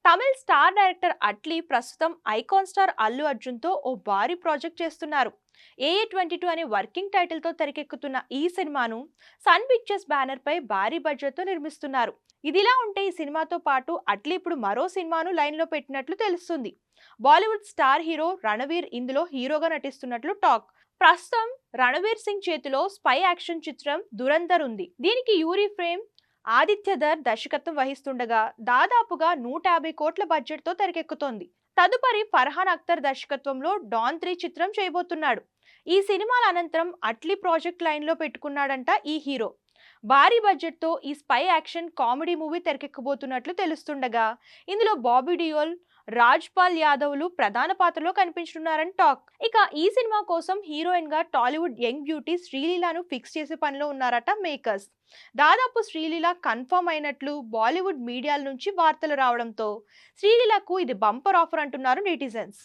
Tamil star director Atlee ప్రస్తుతం icon star Allu Arjun తో ఓ భారీ ప్రాజెక్ట్ చేస్తున్నారు. AA22 అనే వర్కింగ్ టైటిల్ తో తెరకెక్కుతున్న ఈ సినిమాను సన్ పిక్చర్స్ బ్యానర్ పై భారీ బడ్జెట్ తో నిర్మిస్తున్నారు. ఇదిలా ఉంటే ఈ సినిమాతో పాటు అట్లీ ఇప్పుడు మరో సినిమాను లైన్ లో పెట్టినట్లు తెలుస్తుంది. బాలీవుడ్ స్టార్ హీరో రణవీర్ ఇందులో హీరోగా నటిస్తున్నట్లు టాక్. ప్రస్తుతం రణవీర్ సింగ్ చేతిలో స్పై యాక్షన్ చిత్రం దురంధర్ ఉంది. దీనికి యూరి ఫ్రేమ్ ఆదిత్యధర్ దర్శకత్వం వహిస్తుండగా దాదాపుగా 150 కోట్ల బడ్జెట్ తో తెరకెక్కుతోంది. తదుపరి ఫర్హాన్ అఖ్తర్ దర్శకత్వంలో డాన్ 3 చిత్రం చేయబోతున్నాడు. ఈ సినిమాల అనంతరం అట్లీ ప్రాజెక్ట్ లైన్ లో పెట్టుకున్నాడంట ఈ హీరో. భారీ బడ్జెట్ తో ఈ స్పై యాక్షన్ కామెడీ మూవీ తెరకెక్కబోతున్నట్లు తెలుస్తుండగా ఇందులో బాబీ డియోల్, రాజ్పాల్ యాదవ్లు ప్రధాన పాత్రలో కనిపించనున్నారని టాక్. ఇక ఈ సినిమా కోసం హీరోయిన్ గా టాలీవుడ్ యంగ్ బ్యూటీ శ్రీలీలను ఫిక్స్ చేసే పనిలో ఉన్నారట మేకర్స్. దాదాపు శ్రీలీల కన్ఫర్మ్ అయినట్లు బాలీవుడ్ మీడియాల నుంచి వార్తలు రావడంతో శ్రీలీలకు ఇది బంపర్ ఆఫర్ అంటున్నారు నెటిజన్స్.